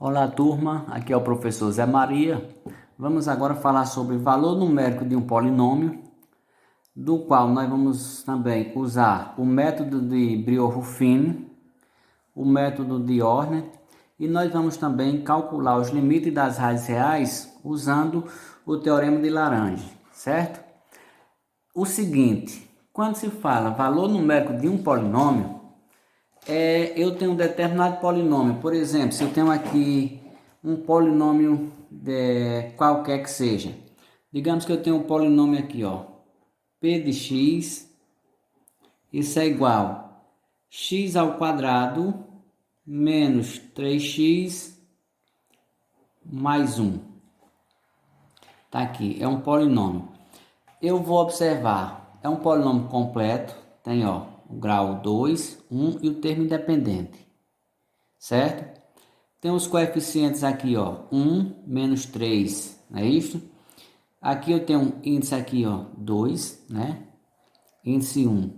Olá, turma, aqui é o professor Zé Maria. Vamos agora falar sobre valor numérico de um polinômio, do qual nós vamos também usar o método de Brio-Ruffini, o método de Orner, e nós vamos também calcular os limites das raízes reais usando o teorema de Lagrange, certo? O seguinte, quando se fala valor numérico de um polinômio, eu tenho um determinado polinômio. Por exemplo, se eu tenho aqui um polinômio qualquer que seja, digamos que eu tenho um polinômio aqui, ó, p de x, isso é igual x ao quadrado menos 3x mais 1. Tá aqui, é um polinômio. Eu vou observar, é um polinômio completo, tem ó, o grau 2, 1 e o termo independente, certo? Tem os coeficientes aqui, ó, 1 menos 3, não é isso? Aqui eu tenho um índice aqui, ó, 2, né? Índice 1.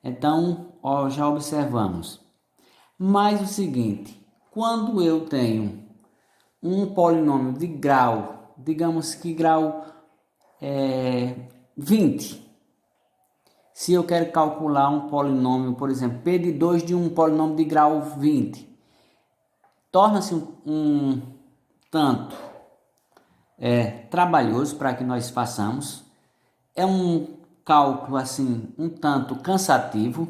Então, ó, já observamos. Mas o seguinte, quando eu tenho um polinômio de grau, digamos que grau 20, se eu quero calcular um polinômio, por exemplo, p de 2 de um polinômio de grau 20, torna-se um tanto trabalhoso para que nós façamos. É um cálculo assim um tanto cansativo,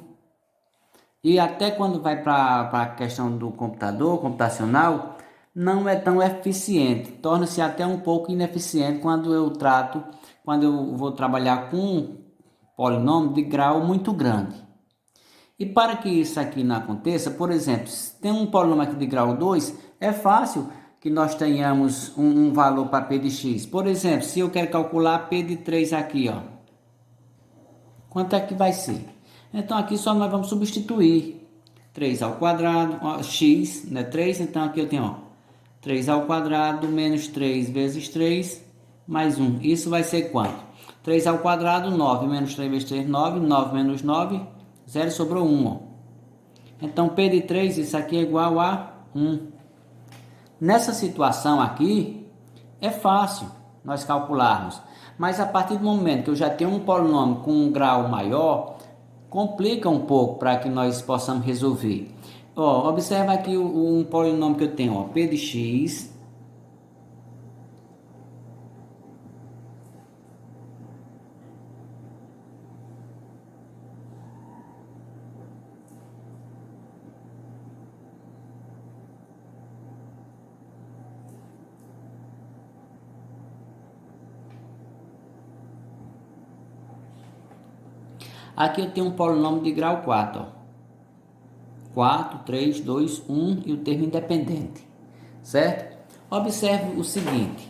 e até quando vai para a questão do computador computacional não é tão eficiente, torna-se até um pouco ineficiente quando eu vou trabalhar com um polinômio de grau muito grande. E para que isso aqui não aconteça, por exemplo, se tem um polinômio aqui de grau 2, é fácil que nós tenhamos um valor para p de x. Por exemplo, se eu quero calcular p de 3 aqui, ó, quanto é que vai ser? Então aqui só nós vamos substituir 3 ao quadrado, ó, x, né, 3, então aqui eu tenho, ó, 3 ao quadrado menos 3 vezes 3 mais 1. Isso vai ser quanto? 3 ao quadrado, 9 menos 3 vezes 3, 9, 9 menos 9, 0, sobrou 1, ó. Então, P de 3, isso aqui é igual a 1. Nessa situação aqui, é fácil nós calcularmos. Mas a partir do momento que eu já tenho um polinômio com um grau maior, complica um pouco para que nós possamos resolver. Ó, observa aqui um polinômio que eu tenho, ó, P de x. Aqui eu tenho um polinômio de grau 4, ó. 4, 3, 2, 1 e o termo independente, certo? Observe o seguinte,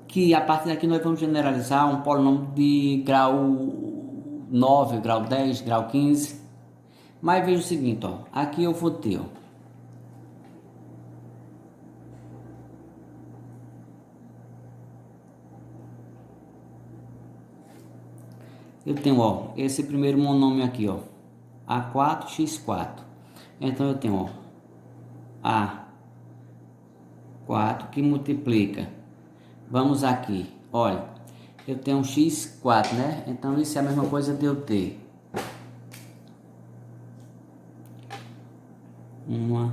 que a partir daqui nós vamos generalizar um polinômio de grau 9, grau 10, grau 15. Mas veja o seguinte, ó, aqui eu vou ter, ó, eu tenho, ó, esse primeiro monômio aqui, ó, A4x4. Então eu tenho, ó, A4 que multiplica. Vamos aqui, olha, eu tenho um x4, né? Então isso é a mesma coisa de eu ter 1,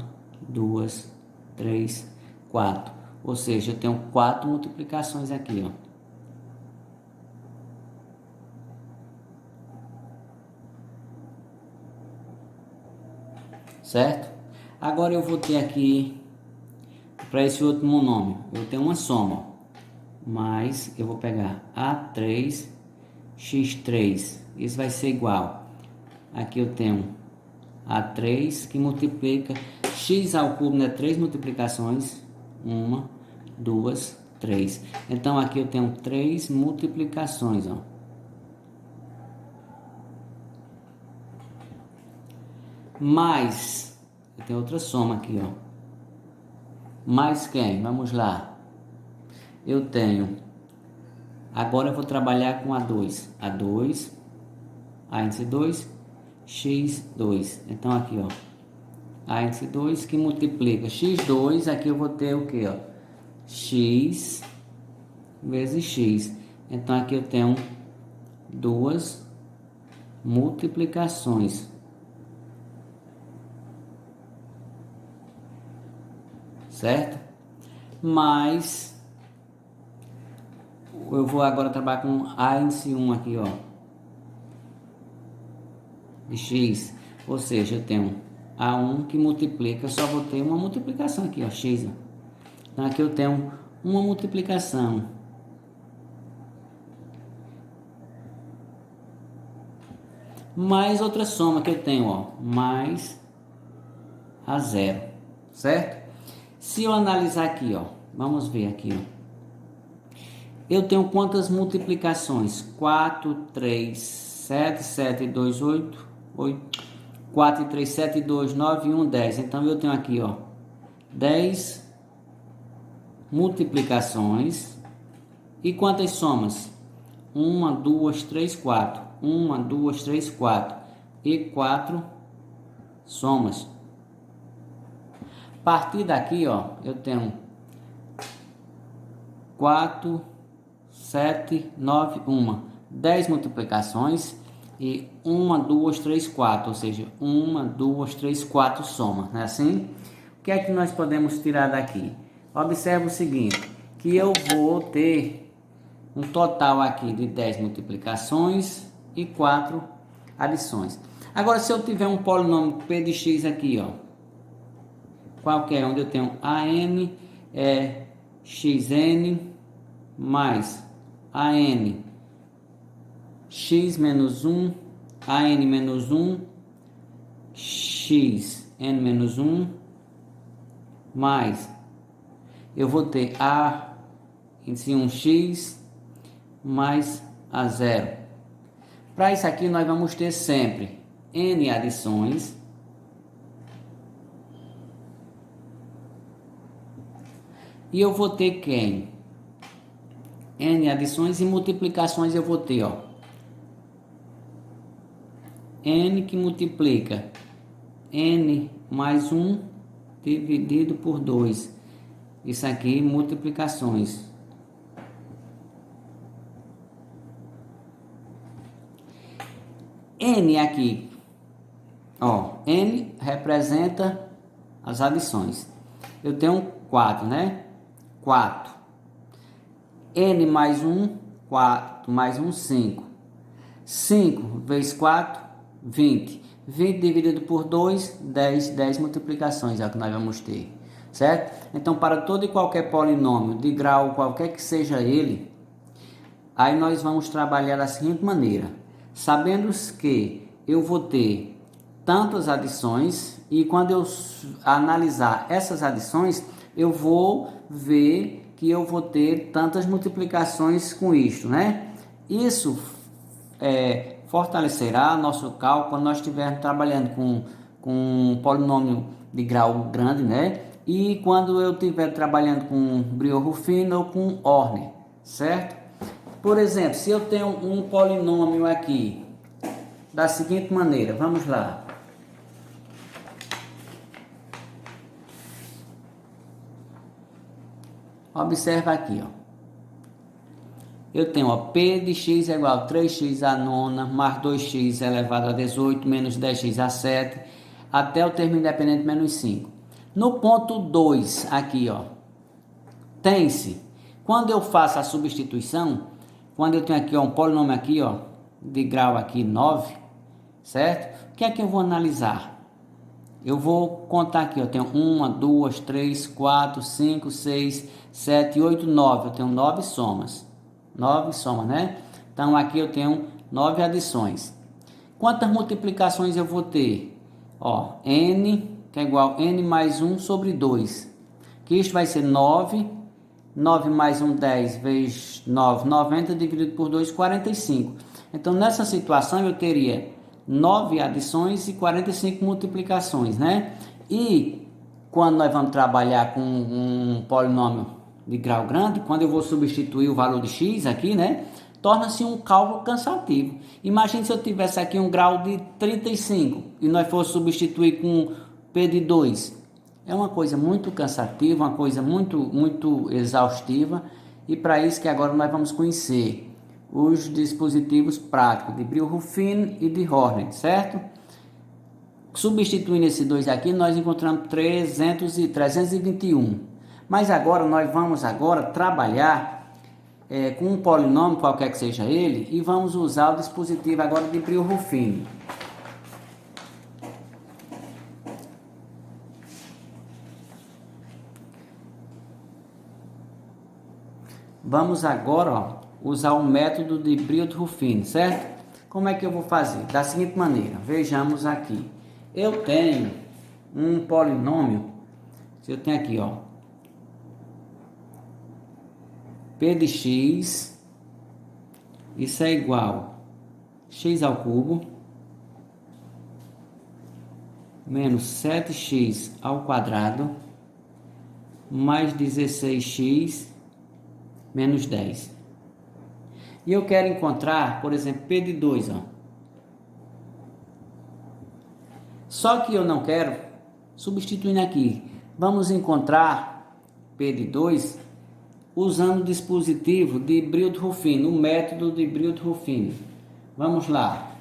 2, 3, 4. Ou seja, eu tenho 4 multiplicações aqui, ó. Certo? Agora eu vou ter aqui, para esse outro monômio, eu tenho uma soma, ó, mas eu vou pegar A3x3, isso vai ser igual, aqui eu tenho A3 que multiplica, x ao cubo, né, 3 multiplicações, 1, 2, 3, então aqui eu tenho 3 multiplicações, ó. Mais, eu tenho outra soma aqui, ó. Mais quem? Vamos lá. Eu tenho, agora eu vou trabalhar com A2. A2, A índice 2, x2. Então aqui, ó. A índice 2 que multiplica x2, aqui eu vou ter o que, ó? X vezes x. Então aqui eu tenho duas multiplicações. Certo? Mas eu vou agora trabalhar com a índice 1 aqui, ó. De x. Ou seja, eu tenho A1 que multiplica, eu só vou ter uma multiplicação aqui, ó, x. Ó. Então aqui eu tenho uma multiplicação. Mais outra soma que eu tenho, ó, mais a zero, certo? Se eu analisar aqui, ó, vamos ver aqui, ó. Eu tenho quantas multiplicações? 4, 3, 7, 7, 2, 8, 8, 4, 3, 7, 2, 9, 1, 10. Então eu tenho aqui, ó, 10 multiplicações. E quantas somas? 1, 2, 3, 4. 1, 2, 3, 4. E 4 somas. A partir daqui, ó, eu tenho 4, 7, 9, 1. 10 multiplicações e 1, 2, 3, 4. Ou seja, 1, 2, 3, 4 somas. Não é assim? O que é que nós podemos tirar daqui? Observe o seguinte, que eu vou ter um total aqui de 10 multiplicações e 4 adições. Agora, se eu tiver um polinômio p de x aqui, ó, qualquer, onde eu tenho an é xn mais an x menos 1, an menos 1, x n menos 1, mais, eu vou ter a índice 1x mais a zero. Para isso aqui nós vamos ter sempre n adições e eu vou ter quem? N adições e multiplicações eu vou ter, ó, n que multiplica n mais 1 dividido por 2. Isso aqui, multiplicações. N aqui, ó, n representa as adições. Eu tenho 4, né? 4. N mais 1, 4 mais 1, 5. 5 vezes 4, 20. 20 dividido por 2, 10. 10 multiplicações é o que nós vamos ter. Certo? Então, para todo e qualquer polinômio de grau, qualquer que seja ele, aí nós vamos trabalhar da seguinte maneira. Sabendo que eu vou ter tantas adições e quando eu analisar essas adições, eu vou ver que eu vou ter tantas multiplicações com isto, né? Isso fortalecerá nosso cálculo quando nós estivermos trabalhando com um polinômio de grau grande, né? E quando eu estiver trabalhando com Briot-Ruffino ou com Horner, certo? Por exemplo, se eu tenho um polinômio aqui, da seguinte maneira, vamos lá. Observa aqui, ó. Eu tenho, ó, P de x é igual a 3x a nona, mais 2x elevado a 18, menos 10x a 7, até o termo independente menos 5. No ponto 2, aqui, ó, tem-se, quando eu faço a substituição, quando eu tenho aqui, ó, um polinômio aqui, ó, de grau aqui 9, certo? O que é que eu vou analisar? Eu vou contar aqui, eu tenho 1, 2, 3, 4, 5, 6, 7, 8, 9. Eu tenho 9 somas. 9 somas, né? Então aqui eu tenho 9 adições. Quantas multiplicações eu vou ter? Ó, n, que é igual a n mais 1 sobre 2. Que isto vai ser 9. 9 mais 1, 10, vezes 9, 90, dividido por 2, 45. Então, nessa situação, eu teria 9 adições e 45 multiplicações, né? E, quando nós vamos trabalhar com um polinômio de grau grande, quando eu vou substituir o valor de x aqui, né? Torna-se um cálculo cansativo. Imagine se eu tivesse aqui um grau de 35 e nós fosse substituir com P de 2. É uma coisa muito cansativa, uma coisa muito exaustiva, e para isso que agora nós vamos conhecer os dispositivos práticos de Brio-Ruffin e de Hornet, certo? Substituindo esses dois aqui, nós encontramos 321. Mas agora nós vamos trabalhar com um polinômio, qualquer que seja ele, e vamos usar o dispositivo agora de Brio-Ruffin. Vamos agora usar o método de Brio-Ruffin, certo? Como é que eu vou fazer? Da seguinte maneira, vejamos aqui. Eu tenho um polinômio, eu tenho aqui, P de x, isso é igual a x ao cubo, menos 7x ao quadrado, mais 16x, menos 10. E eu quero encontrar, por exemplo, P de 2, Só que eu não quero, substituindo aqui, vamos encontrar P de 2 usando o dispositivo de Brio-Ruffin, o método de Brio-Ruffin. Vamos lá.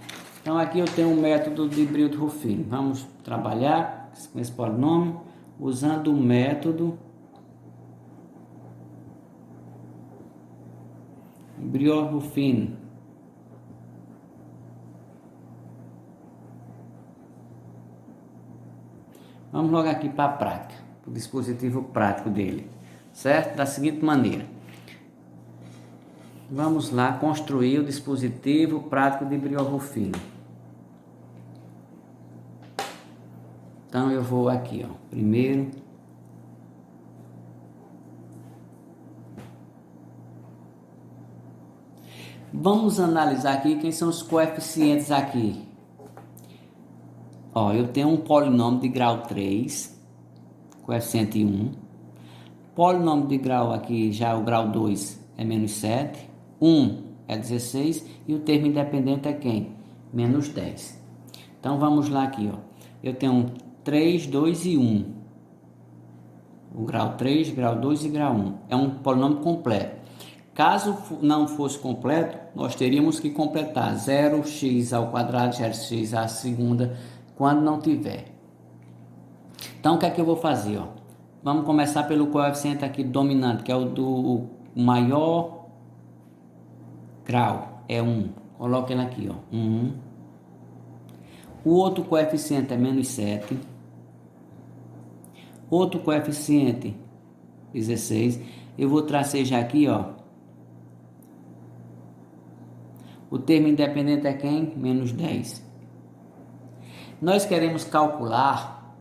Então aqui eu tenho o método de Brio-Ruffin. Vamos trabalhar com esse polinômio usando o método Brio-Ruffin. Vamos logo aqui para a prática, o dispositivo prático dele, certo? Da seguinte maneira. Vamos lá construir o dispositivo prático de Brio-Ruffin. Então eu vou aqui, primeiro. Vamos analisar aqui quem são os coeficientes aqui. Eu tenho um polinômio de grau 3, coeficiente 1. Polinômio de grau aqui, já o grau 2 é menos 7. 1 é 16 e o termo independente é quem? Menos 10. Então vamos lá aqui, Eu tenho 3, 2 e 1. O grau 3, grau 2 e grau 1. É um polinômio completo. Caso não fosse completo, nós teríamos que completar 0x ao quadrado, 0x à segunda, quando não tiver. Então o que é que eu vou fazer? Vamos começar pelo coeficiente aqui dominante, que é o do maior grau, é 1. Coloque ele aqui, 1. O outro coeficiente é menos 7. Outro coeficiente, 16. Eu vou tracejar aqui, o termo independente é quem? Menos 10. Nós queremos calcular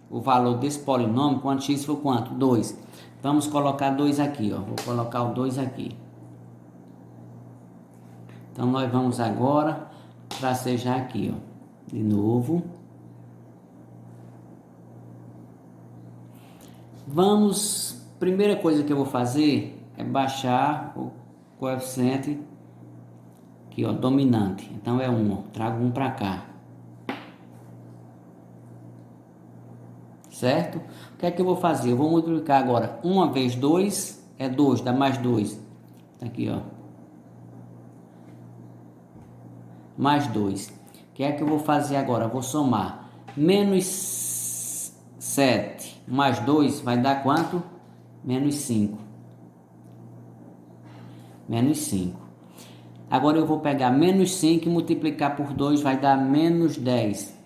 o valor desse polinômio quando x for quanto? 2. Vamos colocar 2 aqui, Vou colocar o 2 aqui. Então, nós vamos agora tracejar aqui, de novo. Primeira coisa que eu vou fazer é baixar o coeficiente aqui, dominante. Então é 1, trago 1 para cá. Certo? O que é que eu vou fazer? Eu vou multiplicar agora 1 vezes 2 é 2, dá mais 2. Tá aqui, mais 2. O que é que eu vou fazer agora? Eu vou somar menos 7 mais 2 vai dar quanto? Menos 5. Menos 5. Agora eu vou pegar menos 5 e multiplicar por 2 vai dar menos 10.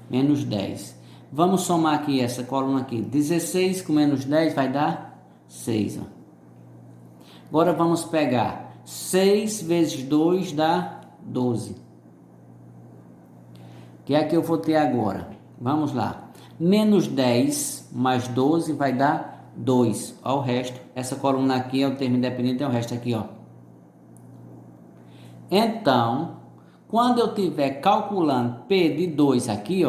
Menos 10. Vamos somar aqui essa coluna aqui. 16 com menos 10 vai dar 6. Agora vamos pegar 6 vezes 2 dá 12. O que é que eu vou ter agora? Vamos lá. Menos 10 mais 12 vai dar 2. Olha o resto. Essa coluna aqui é o termo independente, é o resto aqui, Então, quando eu estiver calculando P de 2 aqui,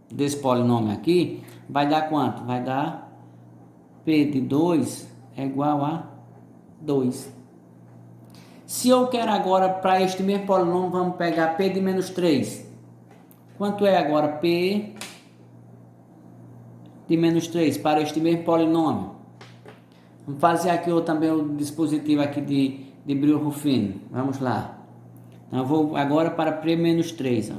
desse polinômio aqui, vai dar quanto? Vai dar P de 2 é igual a 2. Se eu quero agora, para este mesmo polinômio, vamos pegar P de menos 3. Quanto é agora P de menos 3 para este mesmo polinômio? Vamos fazer aqui também o dispositivo aqui de Brillouin. Vamos lá. Então, eu vou agora para P menos 3. Ó.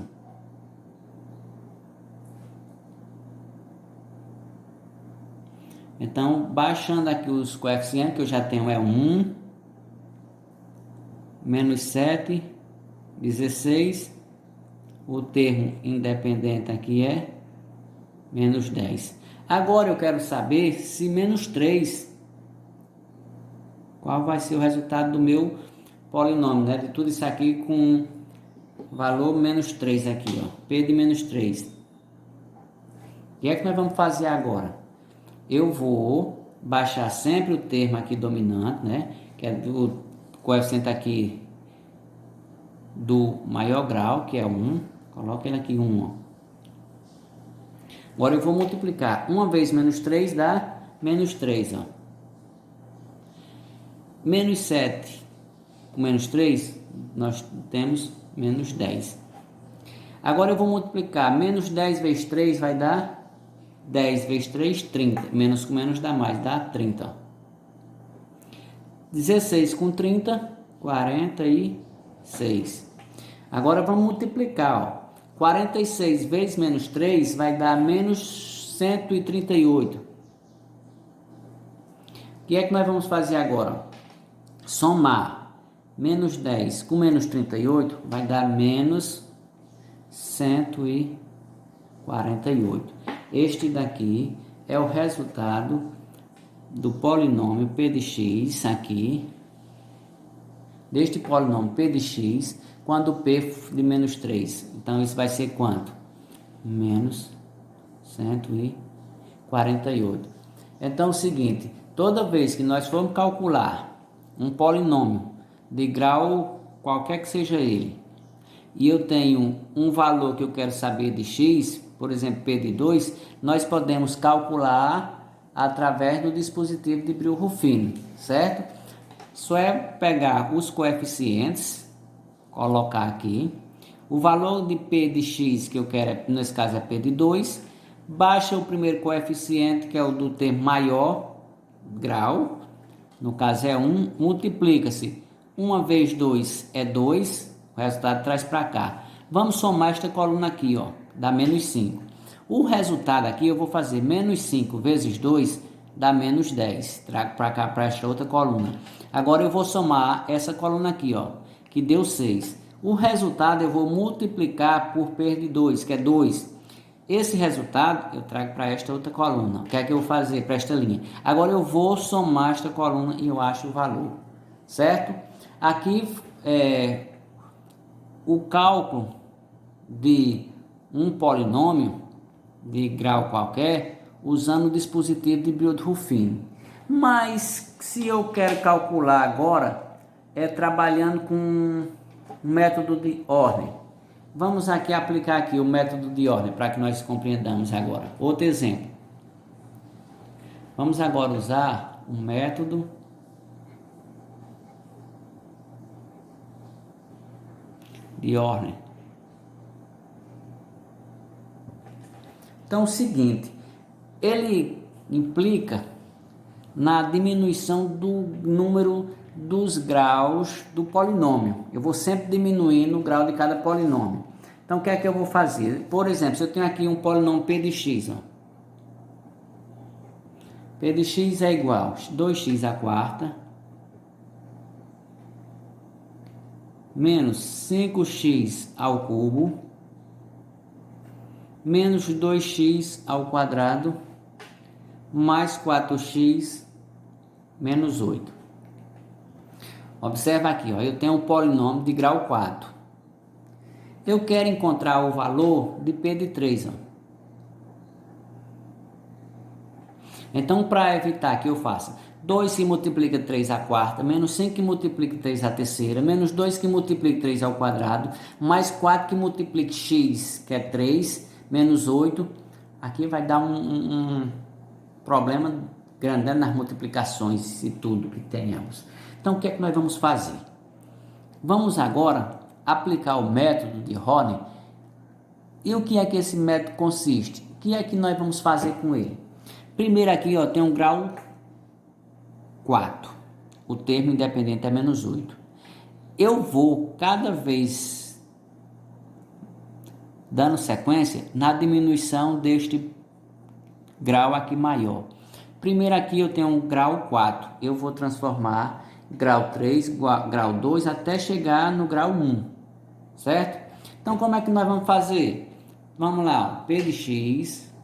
Então, baixando aqui os coeficientes, que eu já tenho é 1, menos 7, 16. O termo independente aqui é menos 10. Agora eu quero saber se menos 3, qual vai ser o resultado do meu polinômio, né? De tudo isso aqui com valor menos 3 aqui, ó. P de menos 3. O que é que nós vamos fazer agora? Eu vou baixar sempre o termo aqui dominante, né? Que é do coeficiente aqui do maior grau, que é 1. Coloca ele aqui 1, ó. Agora eu vou multiplicar 1 vezes menos 3 dá menos 3, ó. Menos 7 com menos 3, nós temos menos 10. Agora eu vou multiplicar menos 10 vezes 3 vai dar 10 vezes 3, 30. Menos com menos dá mais, dá 30. Ó. 16 com 30, 46. Agora vamos multiplicar, ó. 46 vezes menos 3 vai dar menos 138. O que é que nós vamos fazer agora? Somar menos 10 com menos 38 vai dar menos 148. Este daqui é o resultado do polinômio P de x aqui, deste polinômio P de x, quando P de menos 3. Então, isso vai ser quanto? Menos 148. Então, é o seguinte, toda vez que nós formos calcular um polinômio de grau, qualquer que seja ele, e eu tenho um valor que eu quero saber de x, por exemplo, P de 2, nós podemos calcular através do dispositivo de Brillouin, certo? Só é pegar os coeficientes, colocar aqui, o valor de P de x que eu quero, nesse caso é P de 2, baixa o primeiro coeficiente, que é o do termo maior, grau, no caso é 1, multiplica-se, 1 vezes 2 é 2, o resultado traz para cá. Vamos somar esta coluna aqui, ó, dá menos 5. O resultado aqui eu vou fazer menos 5 vezes 2, dá menos 10. Trago para cá, para esta outra coluna. Agora eu vou somar essa coluna aqui, ó, que deu 6. O resultado eu vou multiplicar por P de 2, que é 2. Esse resultado eu trago para esta outra coluna. O que é que eu vou fazer para esta linha? Agora eu vou somar esta coluna e eu acho o valor, certo? Aqui o cálculo de um polinômio de grau qualquer usando o dispositivo de Brillouin. Mas se eu quero calcular agora trabalhando com um método de ordem. Vamos aqui aplicar aqui o método de ordem para que nós compreendamos agora. Outro exemplo. Vamos agora usar um método de ordem. Então, é o seguinte, ele implica na diminuição do número dos graus do polinômio. Eu vou sempre diminuindo o grau de cada polinômio. Então, o que é que eu vou fazer? Por exemplo, se eu tenho aqui um polinômio P de x, ó. P de x é igual a 2x à quarta menos 5x ao cubo menos 2x ao quadrado mais 4x menos 8. Observa aqui, ó, eu tenho um polinômio de grau 4. Eu quero encontrar o valor de P de 3. Ó. Então, para evitar que eu faça 2 que multiplica 3 à quarta, menos 5 que multiplica 3 à terceira, menos 2 que multiplica 3 ao quadrado, mais 4 que multiplica x, que é 3, menos 8. Aqui vai dar um problema grande nas multiplicações e tudo que tenhamos. Então, o que é que nós vamos fazer? Vamos agora aplicar o método de Horner E o que é que esse método consiste? O que é que nós vamos fazer com ele? Primeiro aqui, ó, tem um grau 4. O termo independente é menos 8. Eu vou cada vez dando sequência na diminuição deste grau aqui maior. Primeiro aqui eu tenho um grau 4. Eu vou transformar grau 3, grau 2 até chegar no grau 1. Certo? Então como é que nós vamos fazer? Vamos lá, ó, P de x,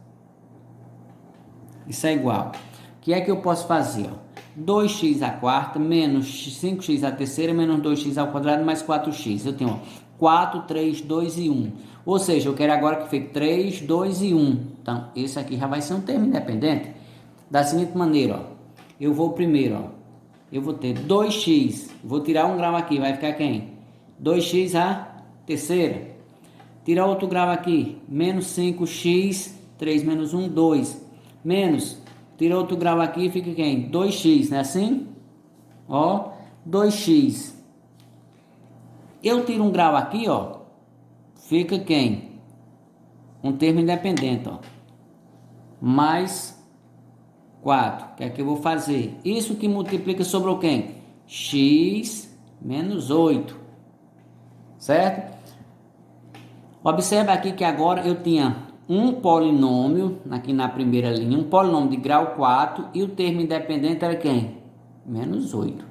isso é igual. O que é que eu posso fazer? Ó? 2x à quarta menos 5x à terceira menos 2x ao quadrado mais 4x. Eu tenho ó, 4, 3, 2 e 1. Ou seja, eu quero agora que fique 3, 2 e 1. Então, esse aqui já vai ser um termo independente. Da seguinte maneira, ó. Eu vou primeiro, ó. Eu vou ter 2x. Vou tirar um grau aqui, vai ficar quem? 2x à terceira. Tirar outro grau aqui, menos 5x, 3 menos 1, 2. Menos, tira outro grau aqui, fica quem? 2x, não é assim? Ó, 2x. Eu tiro um grau aqui, ó, fica quem? Um termo independente, ó. Mais 4. O que é que eu vou fazer? Isso que multiplica sobre o quem? X menos 8. Certo? Observe aqui que agora eu tinha um polinômio, aqui na primeira linha, um polinômio de grau 4 e o termo independente era quem? Menos 8.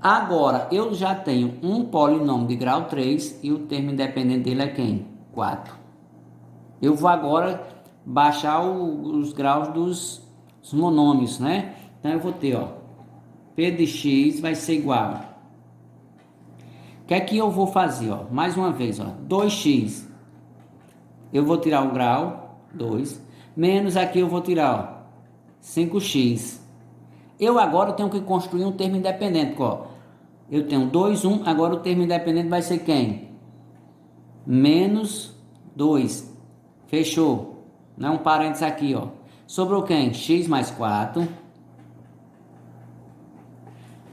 Agora eu já tenho um polinômio de grau 3 e o termo independente dele é quem? 4. Eu vou agora baixar os graus dos monômios, né? Então eu vou ter, ó, P de x vai ser igual. O que é que eu vou fazer, ó? Mais uma vez, ó, 2x. Eu vou tirar o grau, 2, menos aqui eu vou tirar, ó, 5x. Eu agora tenho que construir um termo independente, ó. Eu tenho 2, 1, agora o termo independente vai ser quem? Menos 2. Fechou. Não é um parênteses aqui, ó. Sobrou quem? X mais 4.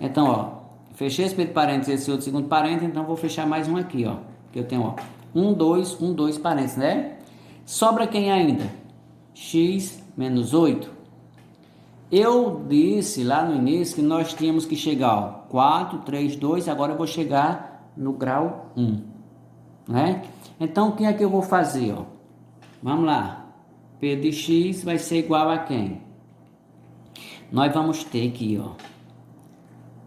Então, ó, fechei esse primeiro parênteses, esse outro segundo parênteses, então vou fechar mais um aqui, ó. Que eu tenho, ó, 1, 2, 1, 2 parênteses, né? Sobra quem ainda? X menos 8. Eu disse lá no início que nós tínhamos que chegar, ó, 4, 3, 2, agora eu vou chegar no grau 1, né? Então, o que é que eu vou fazer, ó? Vamos lá. P de x vai ser igual a quem? Nós vamos ter aqui, ó.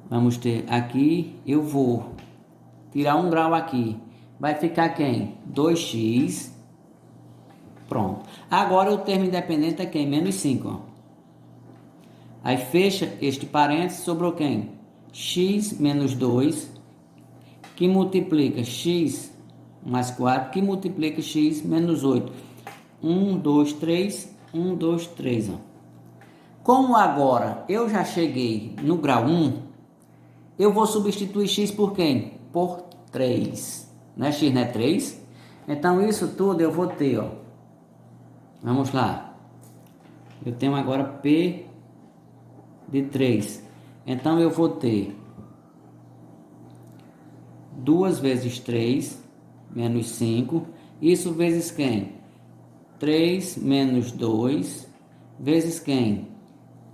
Vamos ter aqui, eu vou tirar um grau aqui. Vai ficar quem? 2x. Pronto. Agora o termo independente é quem? Menos 5, ó. Aí fecha este parênteses, sobrou quem? X menos 2, que multiplica x mais 4, que multiplica x menos 8. 1, 2, 3, 1, 2, 3. Ó. Como agora eu já cheguei no grau 1, eu vou substituir x por quem? Por 3. Né? X não é 3? Então isso tudo eu vou ter, ó. Vamos lá. Eu tenho agora P de 3. Então eu vou ter 2 vezes 3 menos 5. Isso vezes quem? 3 menos 2 vezes quem?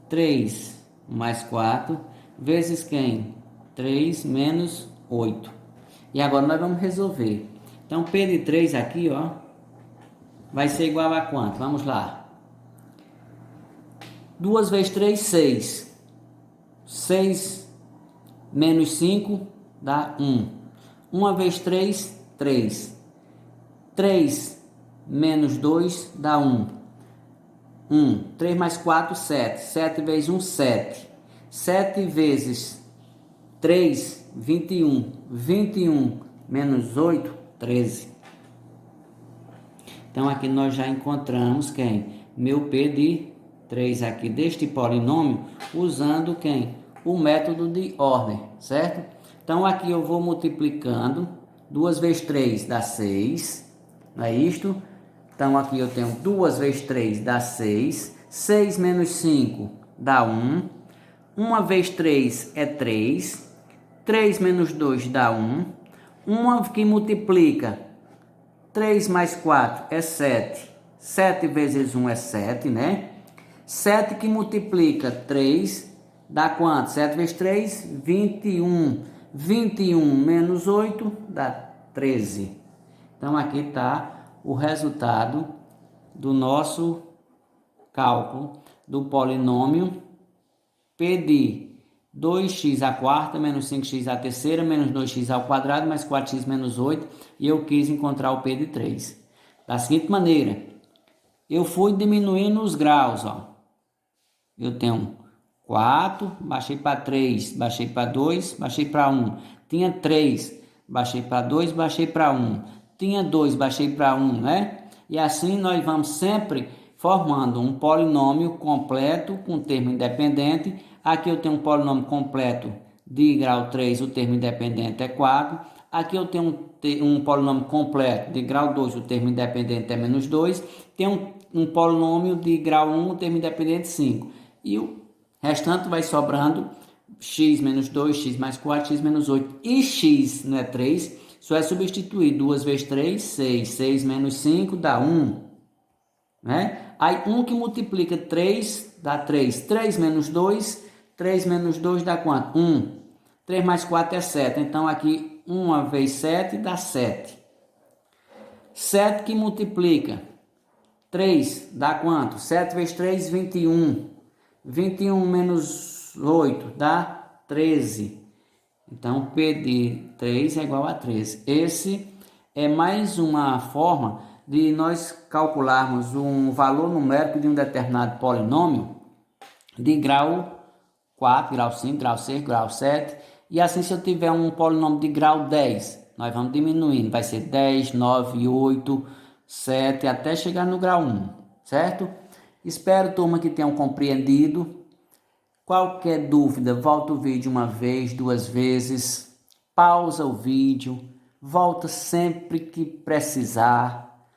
3 mais 4 vezes quem? 3 menos 8. E agora nós vamos resolver. Então P de 3 aqui, ó, vai ser igual a quanto? Vamos lá. 2 vezes 3, 6. 6 menos 5 dá 1. 1 vezes 3, 3. 3 menos 2 dá 1. 1. 3 mais 4, 7. 7 vezes 1, 7. 7 vezes 3, 21. 21 menos 8, 13. Então aqui nós já encontramos quem? Meu P de 3 aqui deste polinômio, usando quem? O método de ordem, certo? Então aqui eu vou multiplicando, 2 vezes 3 dá 6, não é isto? Então aqui eu tenho 2 vezes 3 dá 6, 6 menos 5 dá 1, 1 vezes 3 é 3, 3 menos 2 dá 1, 1 que multiplica 3 mais 4 é 7. 7 vezes 1 é 7, né? 7 que multiplica 3 dá quanto? 7 vezes 3, 21. 21 menos 8 dá 13. Então aqui está o resultado do nosso cálculo do polinômio P de 2x à quarta menos 5x à terceira menos 2x ao quadrado mais 4x menos 8, e eu quis encontrar o P de 3. Da seguinte maneira, eu fui diminuindo os graus, ó. Eu tenho 4, baixei para 3, baixei para 2, baixei para 1. Tinha 3, baixei para 2, baixei para 1. Tinha 2, baixei para 1, né? E assim nós vamos sempre formando um polinômio completo com termo independente. Aqui eu tenho um polinômio completo de grau 3, o termo independente é 4. Aqui eu tenho um polinômio completo de grau 2, o termo independente é menos 2. Tem um polinômio de grau 1, o termo independente 5. E o restante vai sobrando x menos 2, x mais 4, x menos 8. E x não é 3, só é substituir 2 vezes 3, 6. 6 menos 5 dá 1. Né? Aí 1 que multiplica 3 dá 3. 3 menos 2, 3 menos 2 dá quanto? 1. 3 mais 4 é 7. Então aqui 1 vezes 7 dá 7. 7 que multiplica 3 dá quanto? 7 vezes 3, 21. 21 menos 8 dá 13. Então, P de 3 é igual a 13. Esse é mais uma forma de nós calcularmos um valor numérico de um determinado polinômio de grau 4, grau 5, grau 6, grau 7. E assim, se eu tiver um polinômio de grau 10, nós vamos diminuindo. Vai ser 10, 9, 8, 7, até chegar no grau 1, certo? Espero, turma, que tenham compreendido. Qualquer dúvida, volta o vídeo uma vez, 2 vezes, pausa o vídeo, volta sempre que precisar.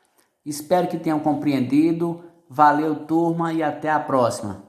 Espero que tenham compreendido. Valeu, turma, e até a próxima.